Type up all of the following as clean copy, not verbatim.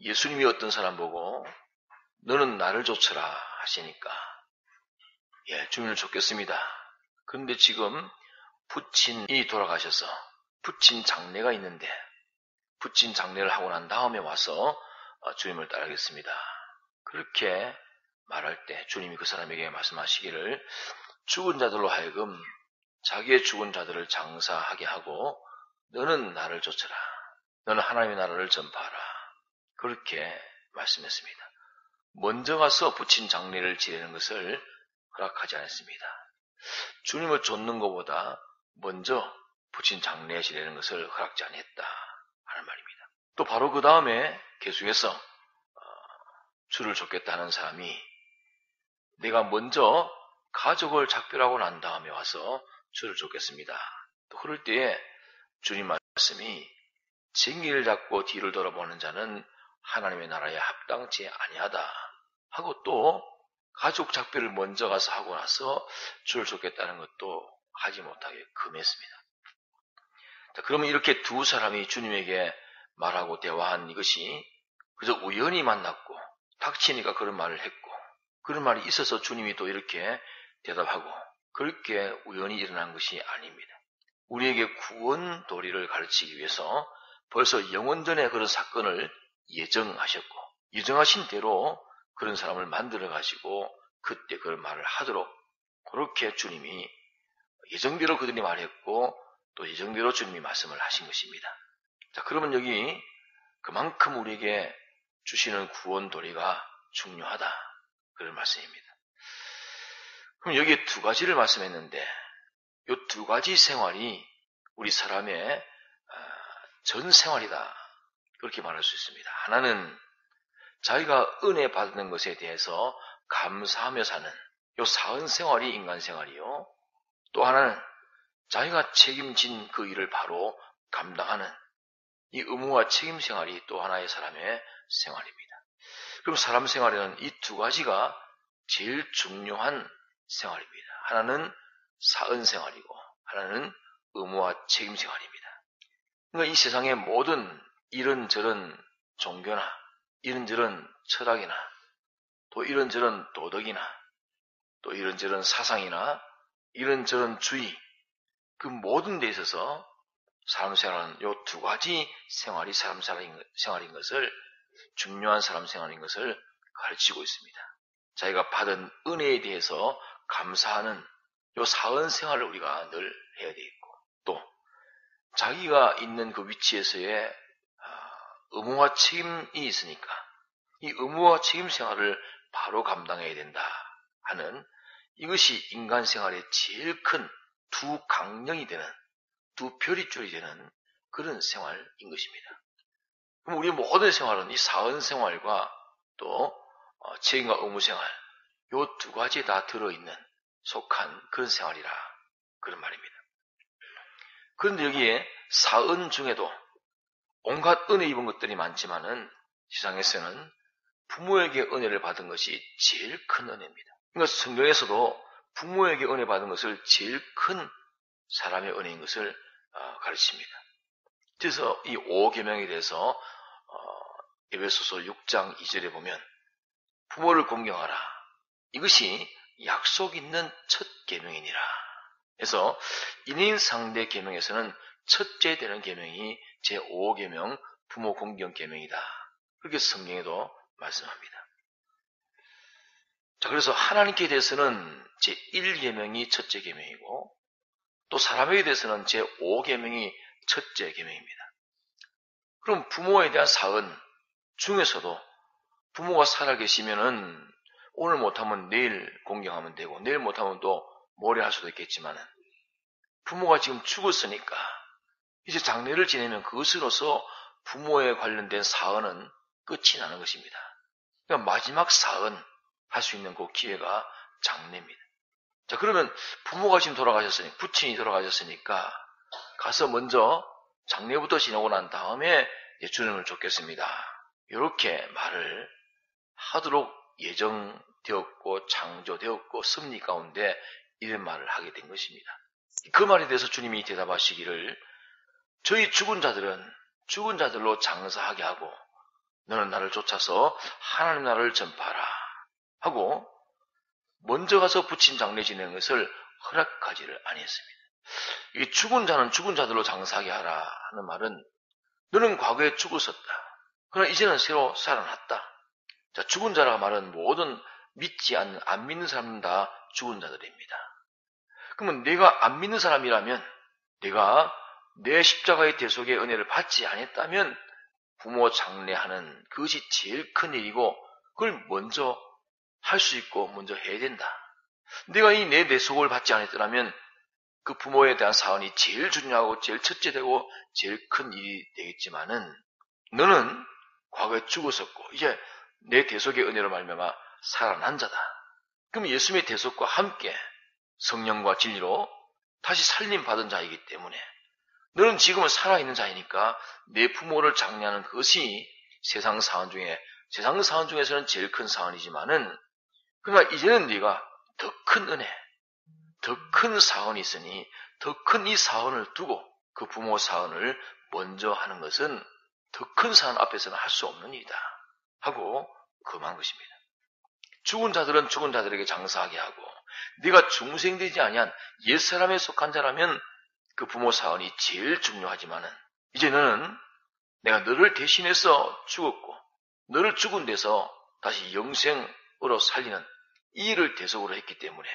예수님이 어떤 사람 보고 너는 나를 좇으라 하시니까 주님을 좇겠습니다. 그런데 지금 부친이 돌아가셔서 부친 장례가 있는데 부친 장례를 하고 난 다음에 와서 주님을 따르겠습니다. 그렇게 말할 때 주님이 그 사람에게 말씀하시기를 죽은 자들로 하여금 자기의 죽은 자들을 장사하게 하고 너는 나를 좇으라. 너는 하나님의 나라를 전파하라. 그렇게 말씀했습니다. 먼저 가서 부친 장례를 지내는 것을 허락하지 않았습니다. 주님을 좇는 것보다 먼저 부친 장례에 지내는 것을 허락지 않았다 하는 말입니다. 또 바로 그 다음에 계속해서 주를 좇겠다 하는 사람이 내가 먼저 가족을 작별하고 난 다음에 와서 주를 좇겠습니다. 또 그럴 때에 주님 말씀이 쟁의를 잡고 뒤를 돌아보는 자는 하나님의 나라에 합당치 아니하다 하고 또 가족 작별을 먼저 가서 하고 나서 주를 좇겠다는 것도 하지 못하게 금했습니다. 자, 그러면 이렇게 두 사람이 주님에게 말하고 대화한 이것이 그래서 우연히 만났고 닥치니까 그런 말을 했고 그런 말이 있어서 주님이 또 이렇게 대답하고 그렇게 우연히 일어난 것이 아닙니다. 우리에게 구원 도리를 가르치기 위해서 벌써 영원전에 그런 사건을 예정하셨고 예정하신 대로 그런 사람을 만들어 가지고 그때 그런 말을 하도록 그렇게 주님이 예정대로 그들이 말했고 또 예정대로 주님이 말씀을 하신 것입니다. 자, 그러면 여기 그만큼 우리에게 주시는 구원 도리가 중요하다 그런 말씀입니다. 그럼 여기에 두 가지를 말씀했는데 이 두 가지 생활이 우리 사람의 전 생활이다 그렇게 말할 수 있습니다. 하나는 자기가 은혜 받는 것에 대해서 감사하며 사는 이 사은 생활이 인간 생활이요. 또 하나는 자기가 책임진 그 일을 바로 감당하는 이 의무와 책임 생활이 또 하나의 사람의 생활입니다. 그럼 사람 생활에는 이 두 가지가 제일 중요한 생활입니다. 하나는 사은 생활이고 하나는 의무와 책임 생활입니다. 그러니까 이 세상의 모든 이런저런 종교나 이런저런 철학이나 또 이런저런 도덕이나 또 이런저런 사상이나 이런저런 주의 그 모든 데 있어서 사람 생활은 이 두 가지 생활이 사람 생활인 것을 중요한 사람 생활인 것을 가르치고 있습니다. 자기가 받은 은혜에 대해서 감사하는 이 사은 생활을 우리가 늘 해야 되겠고 또 자기가 있는 그 위치에서의 의무와 책임이 있으니까 이 의무와 책임 생활을 바로 감당해야 된다 하는 이것이 인간 생활의 제일 큰 두 강령이 되는 두 별이줄이 되는 그런 생활인 것입니다. 그럼 우리 모든 생활은 이 사은 생활과 또 책임과 의무 생활 이 두 가지에 다 들어있는 속한 그런 생활이라 그런 말입니다. 그런데 여기에 사은 중에도 온갖 은혜 입은 것들이 많지만은 세상에서는 부모에게 은혜를 받은 것이 제일 큰 은혜입니다. 그러니까 성경에서도 부모에게 은혜 받은 것을 제일 큰 사람의 은혜인 것을 가르칩니다. 그래서 이 5계명에 대해서 에베소서 6장 2절에 보면 부모를 공경하라. 이것이 약속 있는 첫 계명이니라. 그래서 인인상대 계명에서는 첫째 되는 계명이 제5계명 부모 공경 계명이다. 그렇게 성경에도 말씀합니다. 자, 그래서 하나님께 대해서는 제1계명이 첫째 계명이고 또 사람에게 대해서는 제5계명이 첫째 계명입니다. 그럼 부모에 대한 사은 중에서도 부모가 살아계시면은 오늘 못하면 내일 공경하면 되고 내일 못하면 또 모레 할 수도 있겠지만은 부모가 지금 죽었으니까 이제 장례를 지내면 그것으로서 부모에 관련된 사은은 끝이 나는 것입니다. 그러니까 마지막 사은 할 수 있는 그 기회가 장례입니다. 자, 그러면 부모가 지금 돌아가셨으니까 부친이 돌아가셨으니까 가서 먼저 장례부터 지내고 난 다음에 주님을 좇겠습니다. 이렇게 말을 하도록 예정되었고 창조되었고 섭리 가운데 이런 말을 하게 된 것입니다. 그 말에 대해서 주님이 대답하시기를 저희 죽은 자들은 죽은 자들로 장사하게 하고 너는 나를 쫓아서 하나님 나라를 전파하라 하고 먼저 가서 부친 장례 지내는 것을 허락하지를 아니했습니다. 이 죽은 자는 죽은 자들로 장사하게 하라 하는 말은 너는 과거에 죽었었다. 그러나 이제는 새로 살아났다. 자, 죽은 자라고 말은 모든 안 믿는 사람은 다 죽은 자들입니다. 그러면 내가 안 믿는 사람이라면, 내가 내 십자가의 대속의 은혜를 받지 않았다면 부모 장례하는 그것이 제일 큰 일이고 그걸 먼저 할 수 있고 먼저 해야 된다. 내가 이 내 대속을 받지 않았더라면 그 부모에 대한 사언이 제일 중요하고 제일 첫째 되고 제일 큰 일이 되겠지만은 너는 과거에 죽었었고 이제 내 대속의 은혜로 말미암아 살아난 자다. 그럼 예수님의 대속과 함께 성령과 진리로 다시 살림 받은 자이기 때문에 너는 지금은 살아있는 자이니까 내 부모를 장례하는 그것이 세상 사원 중에서는 제일 큰 사원이지만은 그러나 이제는 네가 더 큰 은혜, 더 큰 사원이 있으니 더 큰 이 사원을 두고 그 부모 사원을 먼저 하는 것은 더 큰 사원 앞에서는 할 수 없는 일이다 하고 금한 것입니다. 죽은 자들은 죽은 자들에게 장사하게 하고 네가 중생되지 아니한 옛사람에 속한 자라면 그 부모 사원이 제일 중요하지만은 이제 너는 내가 너를 대신해서 죽었고 너를 죽은 데서 다시 영생으로 살리는 이 일을 대속으로 했기 때문에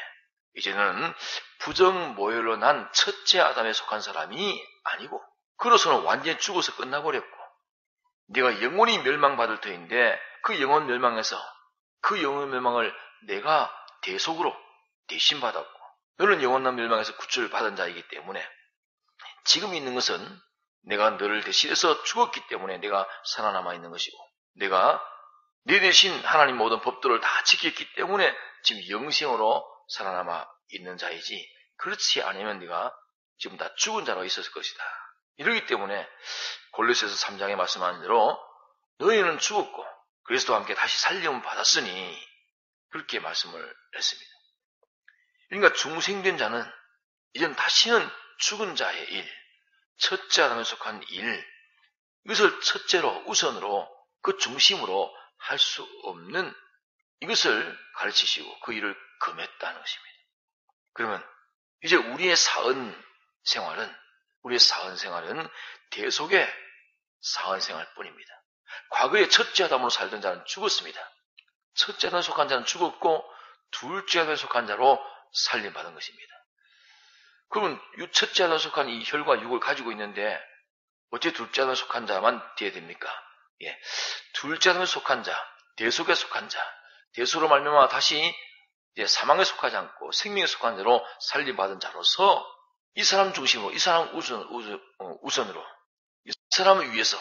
이제는 부정모혈로 난 첫째 아담에 속한 사람이 아니고 그로서는 완전히 죽어서 끝나버렸고 네가 영원히 멸망받을 터인데 그 영원 멸망에서 그 영원 멸망을 내가 대속으로 대신 받았고 너는 영원한 멸망에서 구출을 받은 자이기 때문에 지금 있는 것은 내가 너를 대신해서 죽었기 때문에 내가 살아남아 있는 것이고 내가 네 대신 하나님 모든 법도를 다 지켰기 때문에 지금 영생으로 살아남아 있는 자이지 그렇지 않으면 네가 지금 다 죽은 자로 있었을 것이다. 이러기 때문에 골로새서 3장에 말씀하는 대로 너희는 죽었고 그리스도와 함께 다시 살림을 받았으니 그렇게 말씀을 했습니다. 그러니까 중생된 자는 이젠 다시는 죽은 자의 일, 첫째 아담에 속한 일, 이것을 첫째로 우선으로 그 중심으로 할 수 없는 이것을 가르치시고 그 일을 금했다는 것입니다. 그러면 이제 우리의 사은 생활은 대속의 사은 생활뿐입니다. 과거에 첫째 아담으로 살던 자는 죽었습니다. 첫째 아담에 속한 자는 죽었고 둘째 아담에 속한 자로 살림받은 것입니다. 그러면 첫째 아담에 속한 이 혈과 육을 가지고 있는데 어째 둘째 아담에 속한 자만 돼야 됩니까? 예, 둘째 아담에 속한 자, 대속에 속한 자, 대속으로 말미암아 다시 이제 사망에 속하지 않고 생명에 속한 자로 살림받은 자로서 이 사람 중심으로, 이 사람 우선으로, 이 사람을 위해서,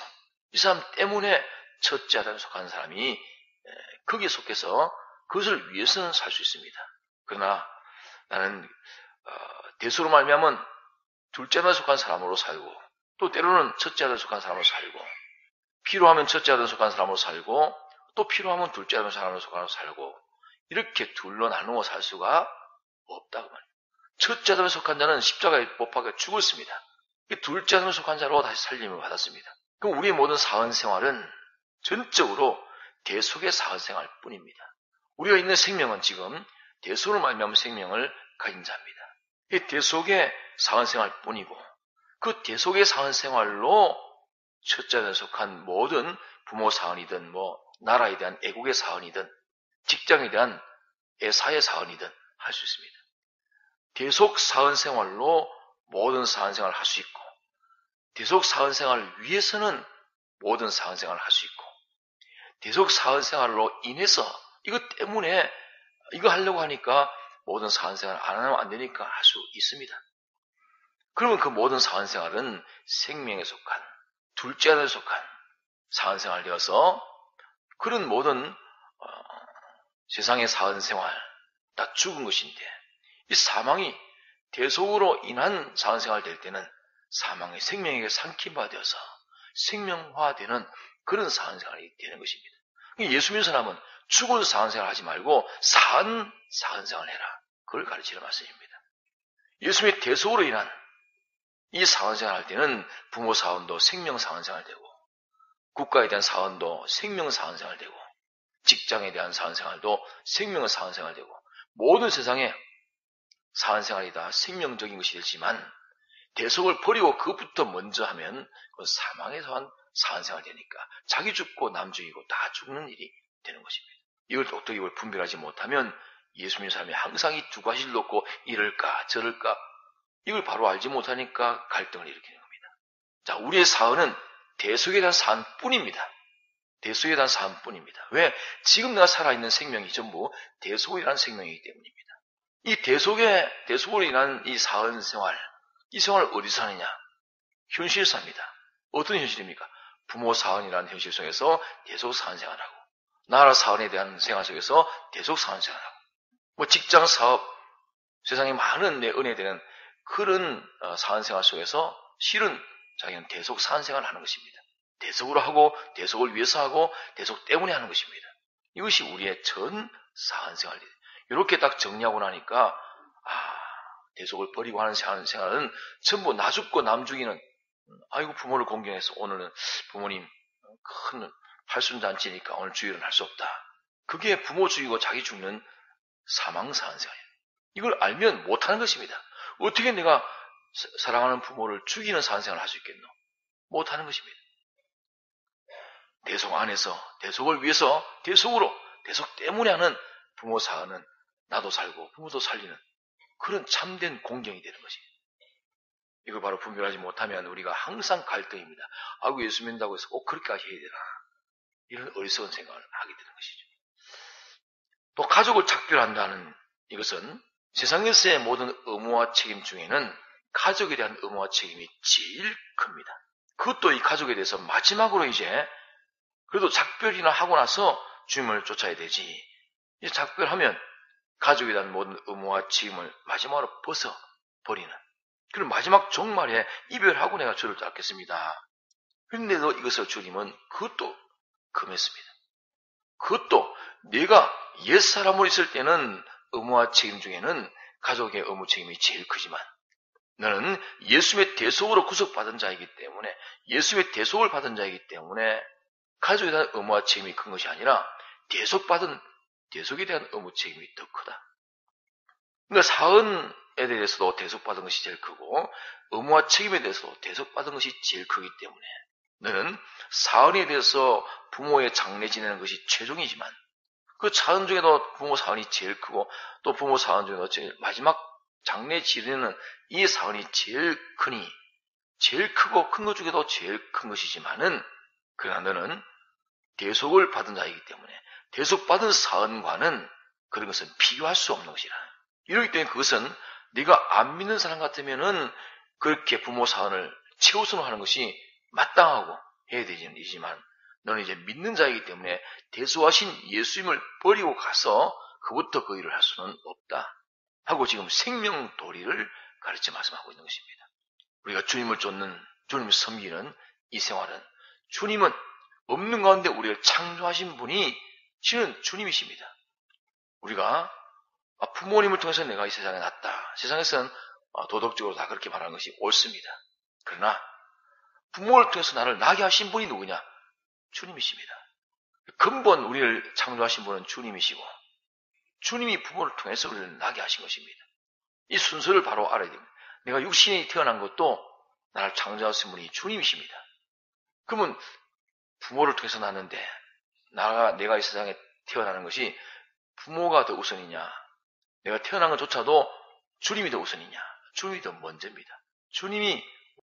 이 사람 때문에 첫째 아담에 속한 사람이 거기에 속해서 그것을 위해서는 살 수 있습니다. 그러나 나는 대속으로 말미암은 둘째 아담에 속한 사람으로 살고 또 때로는 첫째 아담에 속한 사람으로 살고 필요하면 첫째 아담에 속한 사람으로 살고 또 필요하면 둘째 아담에 속한 사람으로 살고 이렇게 둘로 나누어 살 수가 없다고 말이에요. 첫째 아담에 속한 자는 십자가에 못 박혀 죽었습니다. 둘째 아담에 속한 자로 다시 살림을 받았습니다. 그럼 우리의 모든 사은 생활은 전적으로 대속의 사은 생활 뿐입니다. 우리가 있는 생명은 지금 대속으로 말미암은 생명을 가진 자입니다. 이 대속의 사은 생활 뿐이고 그 대속의 사은 생활로 첫째 아담에 속한 모든 부모 사은이든 나라에 대한 애국의 사은이든 직장에 대한 사회 사은이든 할 수 있습니다. 대속 사은 생활로 모든 사은 생활을 할 수 있고 대속 사은 생활을 위해서는 모든 사은 생활을 할 수 있고 대속 사은 생활로 인해서 이것 때문에 이거 하려고 하니까 모든 사은 생활을 안 하면 안 되니까 할 수 있습니다. 그러면 그 모든 사은 생활은 생명에 속한 둘째 아담에 속한 사은 생활 되어서 그런 모든 세상의 사은 생활 다 죽은 것인데 이 사망이 대속으로 인한 사은 생활 될 때는 사망이 생명에게 삼킴받아서 생명화되는 그런 사은 생활이 되는 것입니다. 예수 믿는 사람은 죽은 사은 생활 하지 말고 사은 생활 해라. 그걸 가르치는 말씀입니다. 예수님의 대속으로 인한 이 사은 생활 할 때는 부모 사은도 생명 사은 생활 되고 국가에 대한 사원도 생명은 사원생활 되고, 직장에 대한 사원생활도 생명은 사원생활 되고, 모든 세상에 사원생활이 다 생명적인 것이 되지만, 대속을 버리고 그것부터 먼저 하면 그 사망에서 한 사원생활 되니까 자기 죽고 남 죽이고 다 죽는 일이 되는 것입니다. 이걸 어떻게 이걸 분별하지 못하면 예수 믿는 사람이 항상 이 두 가지를 놓고 이럴까 저럴까 이걸 바로 알지 못하니까 갈등을 일으키는 겁니다. 자, 우리의 사원은 대속에 대한 사원뿐입니다. 대속에 대한 사원뿐입니다. 왜? 지금 내가 살아있는 생명이 전부 대속이라는 생명이기 때문입니다. 이 대속으로 인한 이 사원 생활, 이 생활을 어디서 하느냐? 현실에서 합니다. 어떤 현실입니까? 부모 사원이라는 현실 속에서 대속 사원 생활하고, 나라 사원에 대한 생활 속에서 대속 사원 생활하고, 직장 사업, 세상에 많은 내 은혜되는 그런 사원 생활 속에서 실은 자기는 대속 사원 생활을 하는 것입니다. 대속으로 하고, 대속을 위해서 하고, 대속 때문에 하는 것입니다. 이것이 우리의 전 사원 생활입니다. 이렇게 딱 정리하고 나니까, 대속을 버리고 하는 생활은 전부 나 죽고 남 죽이는, 아이고 부모를 공경해서 오늘은 부모님 큰 팔순잔치니까 오늘 주일은 할 수 없다. 그게 부모 죽이고 자기 죽는 사망사원 생활이에요. 이걸 알면 못하는 것입니다. 어떻게 내가 사랑하는 부모를 죽이는 사원 생활을 할 수 있겠노? 못하는 것입니다. 대속 안에서 대속을 위해서 대속 때문에 하는 부모 사원은 나도 살고 부모도 살리는 그런 참된 공경이 되는 것입니다. 이걸 바로 분별하지 못하면 우리가 항상 갈등입니다. 아이고 예수 믿는다고 해서 꼭 그렇게까지 해야 되나? 이런 어리석은 생각을 하게 되는 것이죠. 또 가족을 작별한다는 이것은 세상에서의 모든 의무와 책임 중에는 가족에 대한 의무와 책임이 제일 큽니다. 그것도 이 가족에 대해서 마지막으로 이제 그래도 작별이나 하고 나서 주님을 쫓아야 되지. 이제 작별하면 가족에 대한 모든 의무와 책임을 마지막으로 벗어버리는 그런 마지막 종말에 이별하고 내가 저를 닦겠습니다. 그런데도 이것을 주님은 그것도 금했습니다. 그것도 내가 옛사람으로 있을 때는 의무와 책임 중에는 가족의 의무 책임이 제일 크지만 너는 예수의 대속으로 구속받은 자이기 때문에 예수의 대속을 받은 자이기 때문에 가족에 대한 의무와 책임이 큰 것이 아니라 대속에 대한 의무 책임이 더 크다. 그러니까 사은에 대해서도 대속받은 것이 제일 크고 의무와 책임에 대해서도 대속받은 것이 제일 크기 때문에 너는 사은에 대해서 부모의 장례 지내는 것이 최종이지만 그 사은 중에도 부모 사은이 제일 크고 또 부모 사은 중에도 제일 마지막 장례 지내는 이 사은이 제일 크니 제일 크고 큰 것 중에도 제일 큰 것이지만은 그러나 너는 대속을 받은 자이기 때문에 대속받은 사은과는 그런 것은 비교할 수 없는 것이라. 이러기 때문에 그것은 네가 안 믿는 사람 같으면은 그렇게 부모 사은을 최우선으로 하는 것이 마땅하고 해야 되지만 너는 이제 믿는 자이기 때문에 대속하신 예수님을 버리고 가서 그부터 그 일을 할 수는 없다 하고 지금 생명 도리를 가르쳐 말씀하고 있는 것입니다. 우리가 주님을 쫓는 주님을 섬기는 이 생활은 주님은 없는 가운데 우리를 창조하신 분이 실은 주님이십니다. 우리가 부모님을 통해서 내가 이 세상에 났다. 세상에서는 도덕적으로 다 그렇게 말하는 것이 옳습니다. 그러나 부모를 통해서 나를 나게 하신 분이 누구냐? 주님이십니다. 근본 우리를 창조하신 분은 주님이시고 주님이 부모를 통해서 우리를 나게 하신 것입니다. 이 순서를 바로 알아야 됩니다. 내가 육신에 태어난 것도 나를 창조하신 분이 주님이십니다. 그러면 부모를 통해서 났는데 내가 이 세상에 태어나는 것이 부모가 더 우선이냐? 내가 태어난 것조차도 주님이 더 우선이냐? 주님이 더 먼저입니다. 주님이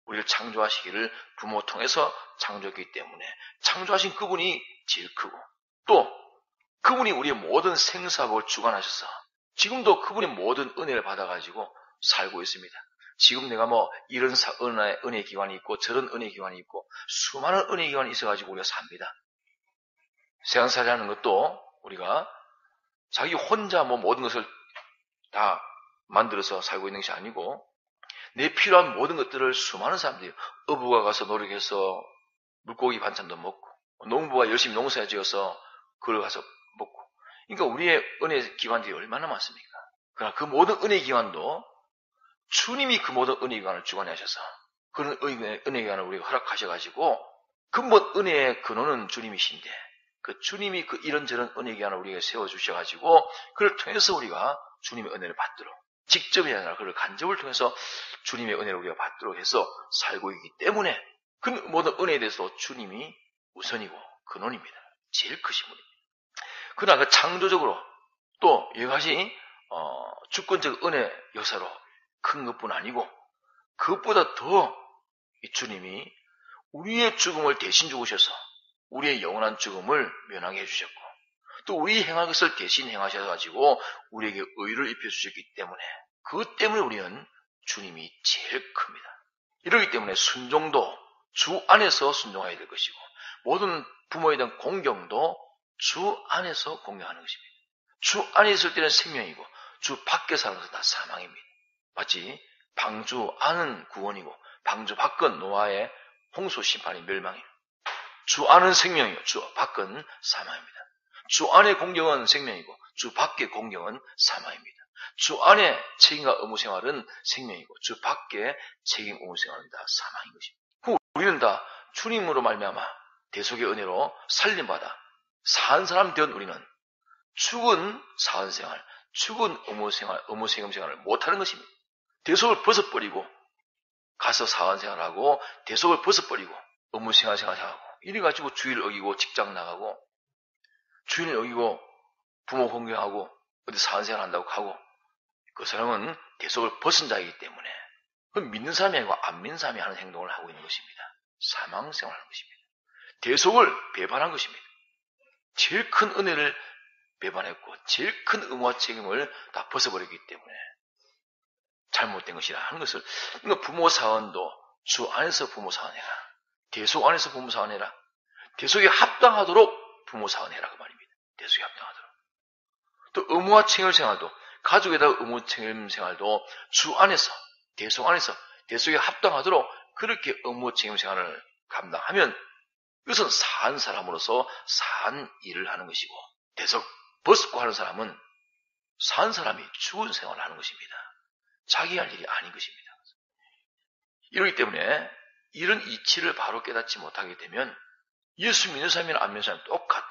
우리를 창조하시기를 부모 통해서 창조했기 때문에 창조하신 그분이 제일 크고 또 그분이 우리의 모든 생사복을 주관하셔서 지금도 그분의 모든 은혜를 받아가지고 살고 있습니다. 지금 내가 이런 은혜 기관이 있고 저런 은혜 기관이 있고 수많은 은혜 기관이 있어가지고 우리가 삽니다. 세상살이라는 것도 우리가 자기 혼자 모든 것을 다 만들어서 살고 있는 것이 아니고 내 필요한 모든 것들을 수많은 사람들이 어부가 가서 노력해서 물고기 반찬도 먹고 농부가 열심히 농사 지어서 그걸 가서 먹고 그러니까 우리의 은혜 기관들이 얼마나 많습니까? 그러나 그 모든 은혜 기관도 주님이 그 모든 은혜 기관을 주관하셔서 그런 은혜 기관을 우리가 허락하셔가지고 근본 은혜의 근원은 주님이신데 그 주님이 그 이런저런 은혜 기한을 우리에게 세워주셔가지고 그를 통해서 우리가 주님의 은혜를 받도록 직접이 아니라 그를 간접을 통해서 주님의 은혜를 우리가 받도록 해서 살고 있기 때문에 그 모든 은혜에 대해서 주님이 우선이고 근원입니다. 제일 크신 분입니다. 그러나 그 창조적으로 또 여기까지 주권적 은혜 역사로 큰 것뿐 아니고 그것보다 더 이 주님이 우리의 죽음을 대신 죽으셔서 우리의 영원한 죽음을 면하게 해주셨고 또 우리 행할 것을 대신 행하셔가지고 우리에게 의를 입혀주셨기 때문에 그것 때문에 우리는 주님이 제일 큽니다. 이러기 때문에 순종도 주 안에서 순종해야 될 것이고 모든 부모에 대한 공경도 주 안에서 공경하는 것입니다. 주 안에 있을 때는 생명이고 주 밖에 사는 것은 다 사망입니다. 마치 방주 안은 구원이고 방주 밖은 노아의 홍수 심판이 멸망이에요. 주 안은 생명이고 주 밖은 사망입니다. 주 안의 공경은 생명이고 주 밖의 공경은 사망입니다. 주 안의 책임과 의무 생활은 생명이고 주 밖의 책임 의무 생활은 다 사망인 것입니다. 우리는 다 주님으로 말미암아 대속의 은혜로 살림받아 산 사람 된 우리는 죽은 사은생활, 죽은 의무 책임 생활을 못하는 것입니다. 대속을 벗어버리고 가서 사은생활하고 대속을 벗어버리고 의무 생활하고 이래가지고 주의를 어기고 직장 나가고 주인을 어기고 부모 공경하고 어디 사은생활 한다고 하고 그 사람은 대속을 벗은 자이기 때문에 그 믿는 사람이 아니고 안 믿는 사람이 하는 행동을 하고 있는 것입니다. 사망생활하는 것입니다. 대속을 배반한 것입니다. 제일 큰 은혜를 배반했고 제일 큰 의무와 책임을 다 벗어버렸기 때문에 잘못된 것이라 하는 것을 그러니까 부모 사원도 주 안에서 부모 사원해라. 대속 안에서 부모 사원해라. 대속에 합당하도록 부모 사원해라 그 말입니다. 대속에 합당하도록. 또 의무와 책임 생활도 가족에다 의무 책임 생활도 주 안에서 대속 안에서 대속에 합당하도록 그렇게 의무 책임 생활을 감당하면 이것은 산 사람으로서 산 일을 하는 것이고 대속 벗고 하는 사람은 산 사람이 죽은 생활을 하는 것입니다. 자기 할 일이 아닌 것입니다. 이러기 때문에 이런 이치를 바로 깨닫지 못하게 되면 예수 믿는 사람이나 안 믿는 사람이 똑같아.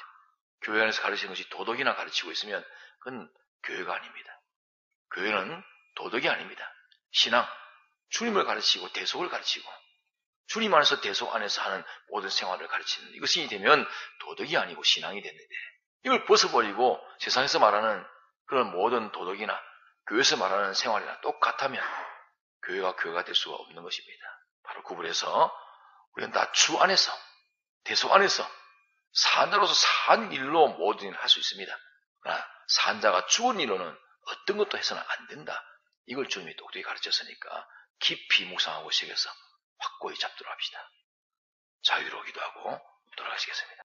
교회 안에서 가르치는 것이 도덕이나 가르치고 있으면 그건 교회가 아닙니다. 교회는 도덕이 아닙니다. 신앙, 주님을 가르치고 대속을 가르치고 주님 안에서 대속 안에서 하는 모든 생활을 가르치는 이것이 되면 도덕이 아니고 신앙이 됐는데 이걸 벗어버리고 세상에서 말하는 그런 모든 도덕이나 교회에서 말하는 생활이나 똑같다면 교회가 될 수가 없는 것입니다. 바로 구분해서 우리는 다 주 안에서 대속 안에서 산자로서 산 일로 모든 일을 할 수 있습니다. 그러나 산자가 죽은 일로는 어떤 것도 해서는 안 된다. 이걸 주님이 똑똑히 가르쳤으니까 깊이 묵상하고 새겨서 확고히 잡도록 합시다. 자유로우기도 하고 돌아가시겠습니다.